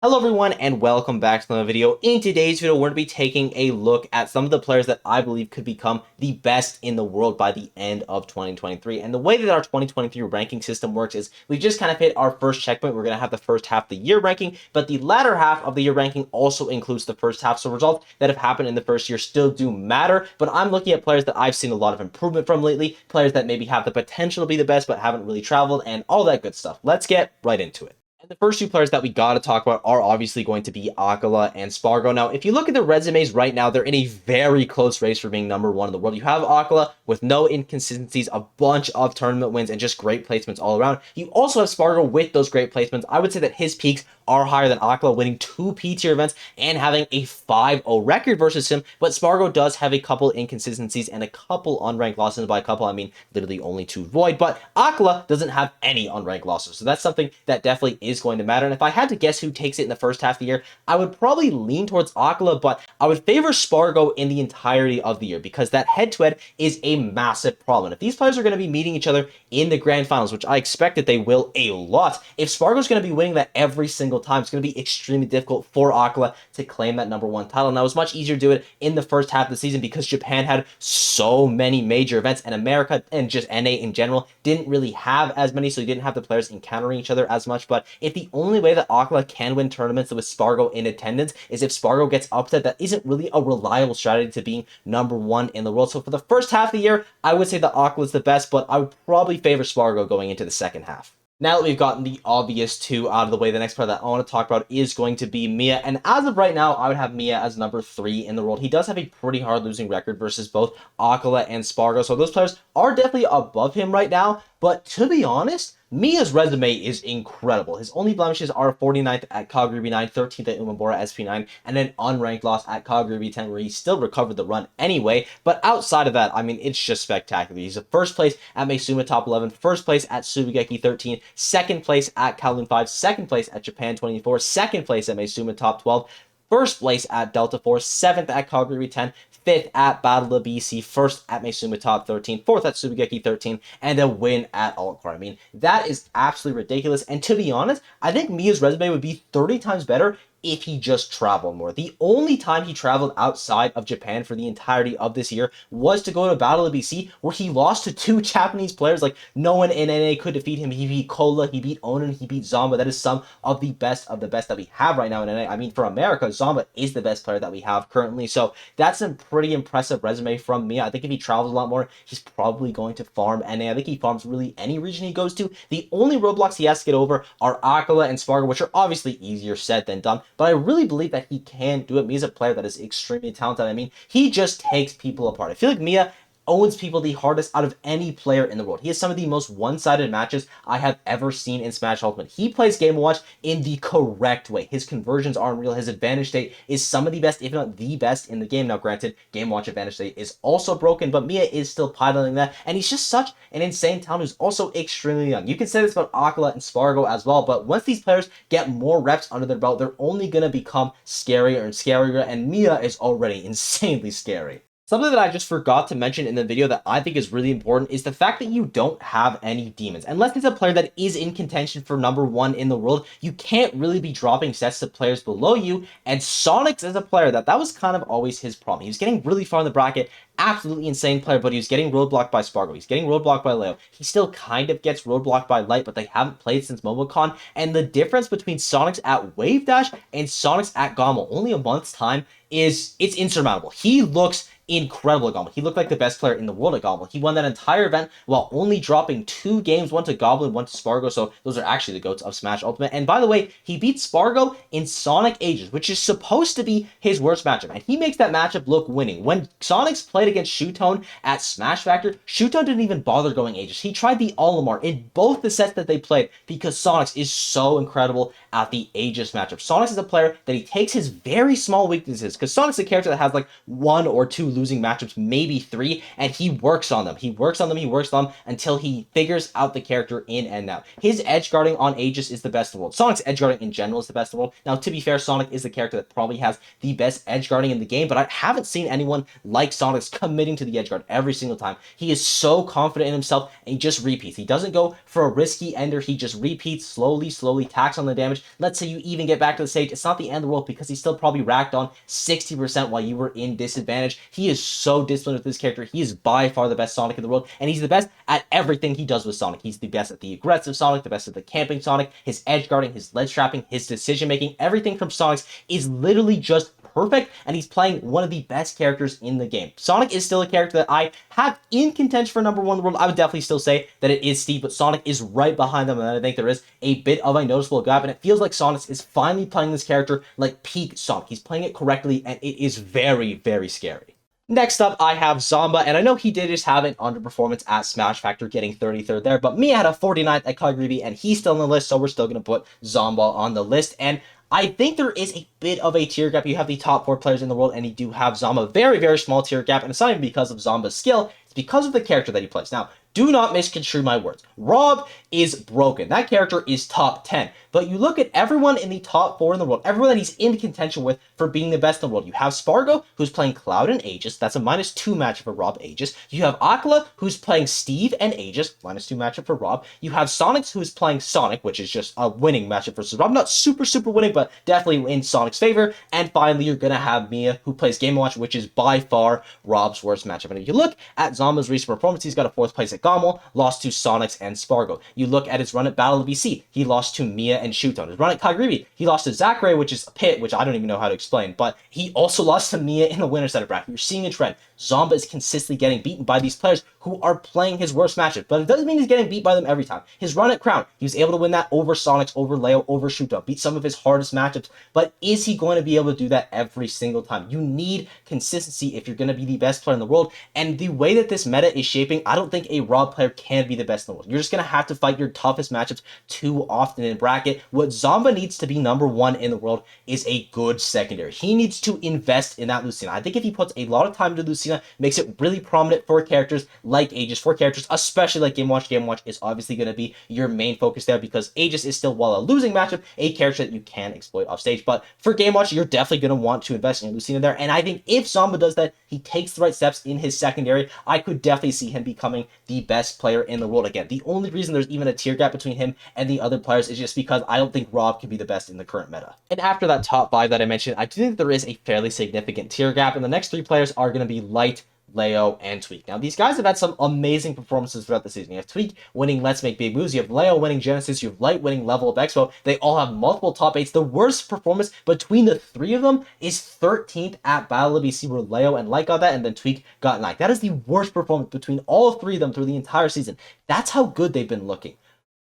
Hello everyone and welcome back to another video. In today's video, we're going to be taking a look at some of the players that I believe could become the best in the world by the end of 2023. And the way that our 2023 ranking system works is we just kind of hit our first checkpoint. We're going to have the first half of the year ranking, but the latter half of the year ranking also includes the first half. So results that have happened in the first year still do matter, but I'm looking at players that I've seen a lot of improvement from lately, players that maybe have the potential to be the best but haven't really traveled and all that good stuff. Let's get right into it. And the first two players that we got to talk about are obviously going to be Aqua and Spargo. Now, if you look at the resumes right now, they're in a very close race for being number one in the world. You have Aqua with no inconsistencies, a bunch of tournament wins, and just great placements all around. You also have Spargo with those great placements. I would say that his peaks are higher than Aqua, winning 2 P-tier events and having a 5-0 record versus him, but Spargo does have a couple inconsistencies and a couple unranked losses. By a couple, I mean literally only 2 void, but Aqua doesn't have any unranked losses, so that's something that definitely is going to matter. And if I had to guess who takes it in the first half of the year, I would probably lean towards Aqua, but I would favor Spargo in the entirety of the year because that head-to-head is a massive problem. If these players are going to be meeting each other in the grand finals, which I expect that they will a lot, if Spargo's going to be winning that every single time, it's going to be extremely difficult for Aqua to claim that number one title. Now, it was much easier to do it in the first half of the season because Japan had so many major events, and America and just NA in general didn't really have as many, so you didn't have the players encountering each other as much. But if the only way that Aqua can win tournaments with Spargo in attendance is if Spargo gets upset, that isn't really a reliable strategy to being number one in the world. So for the first half of the year, I would say that Aqua is the best, but I would probably favor Spargo going into the second half. Now that we've gotten the obvious two out of the way, the next player that I want to talk about is going to be Mia. And as of right now, I would have Mia as number 3 in the world. He does have a pretty hard losing record versus both Aqua and Spargo. So those players are definitely above him right now. But to be honest, Mia's resume is incredible. His only blemishes are 49th at Kagura 9, 13th at Umebura SP9, and an unranked loss at Kagura 10 where he still recovered the run anyway. But outside of that, I mean, it's just spectacular. He's a first place at Meisuma top 11, first place at Tsubigeki 13, second place at Kowloon 5, second place at Japan 24, second place at Meisuma top 12, first place at Delta 4, 7th at Kagura 10, 5th at Battle of BC, 1st at Meisuma top 13, 4th at Tsubigeki 13, and a win at Altcore. I mean, that is absolutely ridiculous. And to be honest, I think Mia's resume would be 30 times better if he just traveled more. The only time he traveled outside of Japan for the entirety of this year was to go to Battle of BC, where he lost to 2 Japanese players. Like, no one in NA could defeat him. He beat Cola, he beat Onan, he beat Zomba. That is some of the best that we have right now in NA. I mean, for America, Zomba is the best player that we have currently. So that's a pretty impressive resume from Mia. I think if he travels a lot more, he's probably going to farm NA. I think he farms really any region he goes to. The only roadblocks he has to get over are Aqua and Spargo, which are obviously easier said than done. But I really believe that he can do it. Mia's a player that is extremely talented. I mean, he just takes people apart. I feel like Mia owns people the hardest out of any player in the world. He has some of the most one-sided matches I have ever seen in Smash Ultimate. He plays Game & Watch in the correct way. His conversions are unreal. His advantage state is some of the best, if not the best in the game. Now, granted, Game & Watch advantage state is also broken, but Mia is still piloting that, and he's just such an insane talent who's also extremely young. You can say this about Aqua and Spargo as well, but once these players get more reps under their belt, they're only going to become scarier and scarier, and Mia is already insanely scary. Something that I just forgot to mention in the video that I think is really important is the fact that you don't have any demons. Unless it's a player that is in contention for number 1 in the world, you can't really be dropping sets to players below you, and Sonics is a player that was kind of always his problem. He was getting really far in the bracket, absolutely insane player, but he was getting roadblocked by Spargo. He's getting roadblocked by Leo. He still kind of gets roadblocked by Light, but they haven't played since MomoCon, and the difference between Sonics at Wave Dash and Sonics at Gommel, only a month's time, it's insurmountable. He looks incredible at Goblin. He looked like the best player in the world at Goblin. He won that entire event while only dropping 2 games, one to Goblin, one to Spargo, so those are actually the GOATs of Smash Ultimate. And by the way, he beat Spargo in Sonic Ages, which is supposed to be his worst matchup, and he makes that matchup look winning. When Sonics played against Shutone at Smash Factor, Shutone didn't even bother going Ages. He tried the Olimar in both the sets that they played because Sonics is so incredible at the Aegis matchup. Sonics is a player that he takes his very small weaknesses, because Sonic's a character that has like 1 or 2 losing matchups, maybe 3, and he works on them. He works on them until he figures out the character in and out. His edge guarding on Aegis is the best in the world. Sonic's edge guarding in general is the best in the world. Now, to be fair, Sonic is the character that probably has the best edge guarding in the game, but I haven't seen anyone like Sonic's committing to the edge guard every single time. He is so confident in himself, and he just repeats. He doesn't go for a risky ender. He just repeats slowly, tacks on the damage. Let's say you even get back to the stage. It's not the end of the world because he's still probably racked on 60% while you were in disadvantage. He is so disciplined with this character. He is by far the best Sonic in the world, and he's the best at everything he does with Sonic. He's the best at the aggressive Sonic, the best at the camping Sonic, his edge guarding, his ledge trapping, his decision making. Everything from Sonic's is literally just perfect, and he's playing one of the best characters in the game. Sonic is still a character that I have in contention for number 1 in the world. I would definitely still say that it is Steve, but Sonic is right behind them, and I think there is a bit of a noticeable gap, and it feels like Sonic is finally playing this character like peak Sonic. He's playing it correctly, and it is very, very scary. Next up, I have Zomba, and I know he did just have an underperformance at Smash Factor, getting 33rd there, but Mia had a 49th at Kagribi, and he's still on the list, so we're still going to put Zomba on the list, and I think there is a bit of a tier gap. You have the top 4 players in the world, and you do have Zomba. Very, very small tier gap, and it's not even because of Zomba's skill. It's because of the character that he plays. Now, do not misconstrue my words. Rob is broken. That character is top 10. But you look at everyone in the top 4 in the world, everyone that he's in contention with for being the best in the world. You have Spargo, who's playing Cloud and Aegis. That's a -2 matchup for Rob Aegis. You have Aqua, who's playing Steve and Aegis. -2 matchup for Rob. You have Sonic, who's playing Sonic, which is just a winning matchup versus Rob. Not super winning, but definitely in Sonic's favor. And finally, you're going to have Mia, who plays Game & Watch, which is by far Rob's worst matchup. And if you look at Zomba's recent performance, he's got a 4th place at Gommel, lost to Sonics and Spargo. You look at his run at Battle of BC, he lost to Mia and Shuton. His run at Kagribi, he lost to Zachary, which is a pit, which I don't even know how to explain, but he also lost to Mia in the winner center bracket. You're seeing a trend. Zomba is consistently getting beaten by these players who are playing his worst matchup, but it doesn't mean he's getting beat by them every time. His run at Crown, he was able to win that over Sonics, over Leo, over Shuton, beat some of his hardest matchups, but is he going to be able to do that every single time? You need consistency if you're going to be the best player in the world, and the way that this meta is shaping, I don't think a Rob player can be the best in the world. You're just going to have to fight your toughest matchups too often in bracket. What Zomba needs to be number 1 in the world is a good secondary. He needs to invest in that Lucina. I think if he puts a lot of time into Lucina, makes it really prominent for characters like Aegis, for characters especially like Game Watch. Game Watch is obviously going to be your main focus there because Aegis is still, while a losing matchup, a character that you can exploit off stage. But for Game Watch, you're definitely going to want to invest in Lucina there. And I think if Zomba does that, he takes the right steps in his secondary, I could definitely see him becoming the best player in the world again. The only reason there's even a tier gap between him and the other players is just because I don't think Rob can be the best in the current meta. And after that top 5 that I mentioned, I do think there is a fairly significant tier gap, and the next 3 players are going to be Light, Leo, and Tweak. Now, these guys have had some amazing performances throughout the season. You have Tweak winning Let's Make Big Moves, you have Leo winning Genesis, you have Light winning Level Up Expo. They all have multiple top 8s. The worst performance between the 3 of them is 13th at Battle of BC, where Leo and Light got that, and then Tweak got 9th. That is the worst performance between all 3 of them through the entire season. That's how good they've been looking.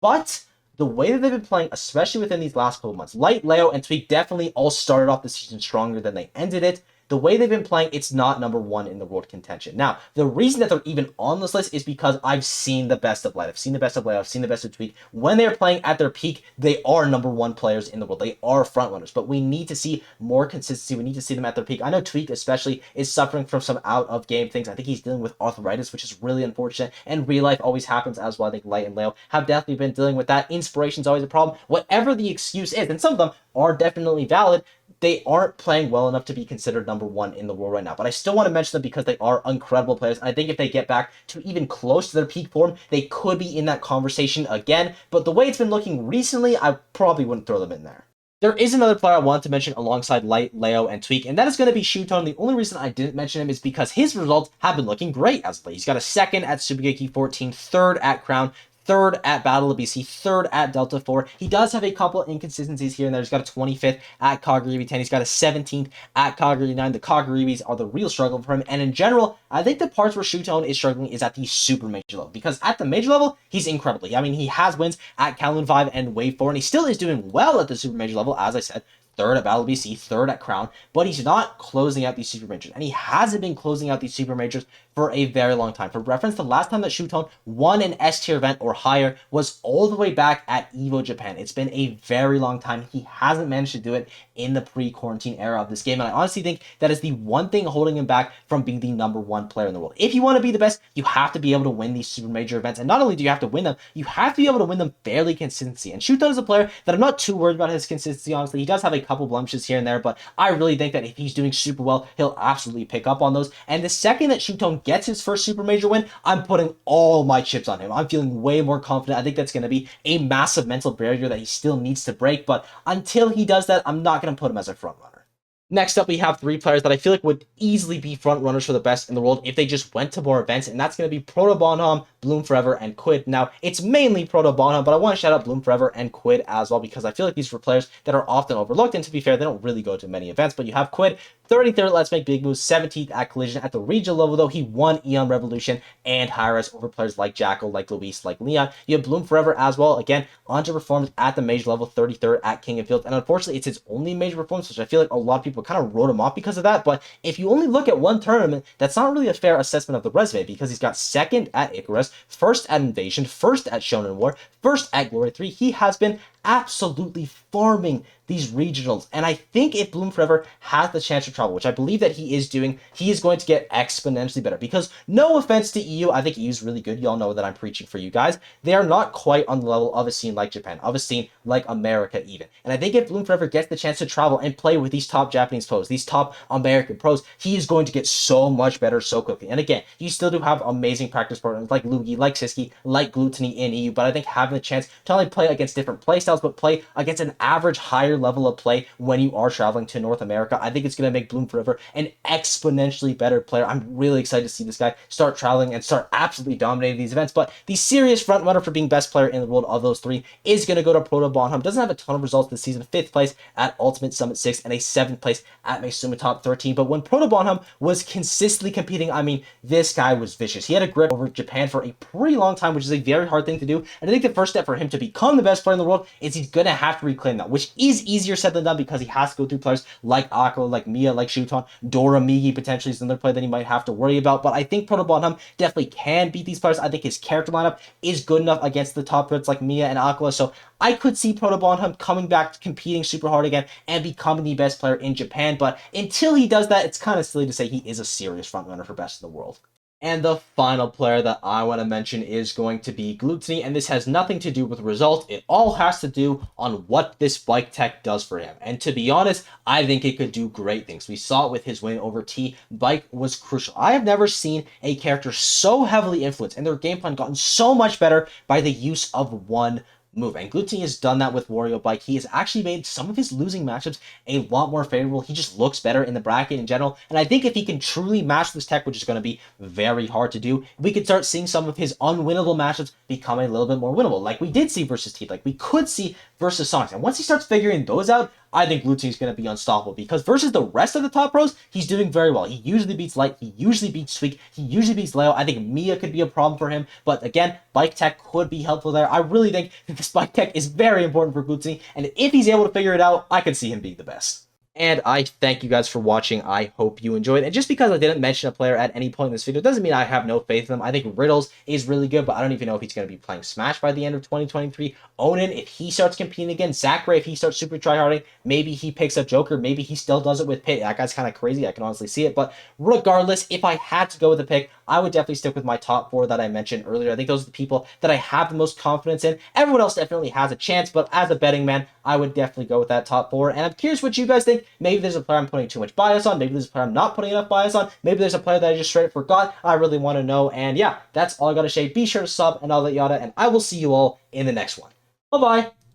But the way that they've been playing, especially within these last couple months, Light, Leo, and Tweak definitely all started off the season stronger than they ended it. The way they've been playing, it's not number 1 in the world contention. Now, the reason that they're even on this list is because I've seen the best of Light. I've seen the best of Leo. I've seen the best of Tweak. When they're playing at their peak, they are number 1 players in the world. They are frontrunners, but we need to see more consistency. We need to see them at their peak. I know Tweak especially is suffering from some out-of-game things. I think he's dealing with arthritis, which is really unfortunate, and real life always happens as well. I think Light and Leo have definitely been dealing with that. Inspiration's always a problem. Whatever the excuse is, and some of them are definitely valid, they aren't playing well enough to be considered number 1 in the world right now. But I still want to mention them because they are incredible players. And I think if they get back to even close to their peak form, they could be in that conversation again. But the way it's been looking recently, I probably wouldn't throw them in there. There is another player I wanted to mention alongside Light, Leo, and Tweak, and that is going to be Shuton. The only reason I didn't mention him is because his results have been looking great as of late. He's got a 2nd at Subigeki 14, 3rd at Crown, 3rd at Battle of BC, 3rd at Delta 4. He does have a couple inconsistencies here and there. He's got a 25th at Kagribi 10. He's got a 17th at Kagribi 9. The Kagribis are the real struggle for him. And in general, I think the parts where Shuton is struggling is at the super major level. Because at the major level, he's incredible. I mean, he has wins at Kowloon 5 and Wave 4. And he still is doing well at the super major level, as I said. third at Battle BC, third at Crown, but he's not closing out these super majors, and he hasn't been closing out these super majors for a very long time. For reference, the last time that Shuton won an S tier event or higher was all the way back at EVO Japan. It's been a very long time. He hasn't managed to do it in the pre-quarantine era of this game, and I honestly think that is the one thing holding him back from being the #1 player in the world. If you want to be the best, you have to be able to win these super major events, and not only do you have to win them, you have to be able to win them fairly consistently. And Shuton is a player that I'm not too worried about his consistency, honestly. He does have a couple blemishes here and there, but I really think that if he's doing super well, he'll absolutely pick up on those. And the second that Shuton gets his first super major win, I'm putting all my chips on him. I'm feeling way more confident. I think that's going to be a massive mental barrier that he still needs to break, but until he does that, I'm not going to put him as a front runner. Next up, we have 3 players that I feel like would easily be front runners for the best in the world if they just went to more events, and that's going to be Proto Bonhomme, Bloom Forever, and Quid. Now, it's mainly Proto Bonhomme, but I want to shout out Bloom Forever and Quid as well, because I feel like these are players that are often overlooked, and to be fair, they don't really go to many events. But you have Quid, 33rd Let's Make Big Moves, 17th at Collision. At the regional level, though, he won Eon Revolution and Hi-Res over players like Jackal, like Luis, like Leon. You have Bloom Forever as well. Again, underperformed at the major level, 33rd at King of Fields, and unfortunately, it's his only major performance, which I feel like a lot of people kind of wrote him off because of that. But if you only look at one tournament, that's not really a fair assessment of the resume, because he's got 2nd at Icarus, 1st at Invasion, 1st at Shonen War, 1st at Glory 3. He has been absolutely farming these regionals, and I think if Bloom Forever has the chance to travel, which I believe that he is doing, he is going to get exponentially better. Because no offense to EU, I think EU is really good. Y'all know that I'm preaching for you guys. They are not quite on the level of a scene like Japan, of a scene like America even. And I think if Bloom Forever gets the chance to travel and play with these top Japanese pros, these top American pros, he is going to get so much better so quickly. And again, you still do have amazing practice partners like Lugi, like Siski, like Glutony in EU, but I think having the chance to not only play against different playstyles, but play against an average higher level of play when you are traveling to North America, I think it's going to make Bloom Forever an exponentially better player. I'm really excited to see this guy start traveling and start absolutely dominating these events. But the serious front runner for being best player in the world of those 3 is going to go to Proto Bonhomme. Doesn't have a ton of results this season. 5th place at Ultimate Summit 6 and a 7th place at Matsuma Top 13. But when Proto Bonhomme was consistently competing, I mean, this guy was vicious. He had a grip over Japan for a pretty long time, which is a very hard thing to do. And I think the first step for him to become the best player in the world is he's going to have to reclaim that, which is easier said than done, because he has to go through players like Aqua, like Mia, like Shuton. Dora Migi potentially is another player that he might have to worry about, but I think Proto Bonhomme definitely can beat these players. I think his character lineup is good enough against the top threats like Mia and Aqua, so I could see Proto Bonhomme coming back, competing super hard again, and becoming the best player in Japan, but until he does that, it's kind of silly to say he is a serious frontrunner for best in the world. And the final player that I want to mention is going to be Glutony, and this has nothing to do with results. It all has to do on what this bike tech does for him. And to be honest, I think it could do great things. We saw it with his win over T. Bike was crucial. I have never seen a character so heavily influenced and their game plan gotten so much better by the use of one move. And Glutony has done that with Wario Bike. He has actually made some of his losing matchups a lot more favorable. He just looks better in the bracket in general. And I think if he can truly match this tech, which is going to be very hard to do, we could start seeing some of his unwinnable matchups become a little bit more winnable. Like we did see versus Teeth, like we could see versus Sonic. And once he starts figuring those out, I think Glutony is going to be unstoppable, because versus the rest of the top pros, he's doing very well. He usually beats Light, he usually beats Squeak, he usually beats Leo. I think Mia could be a problem for him, but again, bike tech could be helpful there. I really think that this bike tech is very important for Glutony, and if he's able to figure it out, I could see him being the best. And I thank you guys for watching. I hope you enjoyed. And just because I didn't mention a player at any point in this video doesn't mean I have no faith in them. I think Riddles is really good, but I don't even know if he's going to be playing Smash by the end of 2023. Onan, if he starts competing again. Zachary, if he starts super tryharding, maybe he picks up Joker. Maybe he still does it with Pit. That guy's kind of crazy. I can honestly see it. But regardless, if I had to go with a pick, I would definitely stick with my top 4 that I mentioned earlier. I think those are the people that I have the most confidence in. Everyone else definitely has a chance, but as a betting man, I would definitely go with that top 4. And I'm curious what you guys think. Maybe there's a player I'm putting too much bias on. Maybe there's a player I'm not putting enough bias on. Maybe there's a player that I just straight up forgot. I really want to know. And yeah, that's all I got to say. Be sure to sub and all that yada, and I will see you all in the next one. Bye-bye.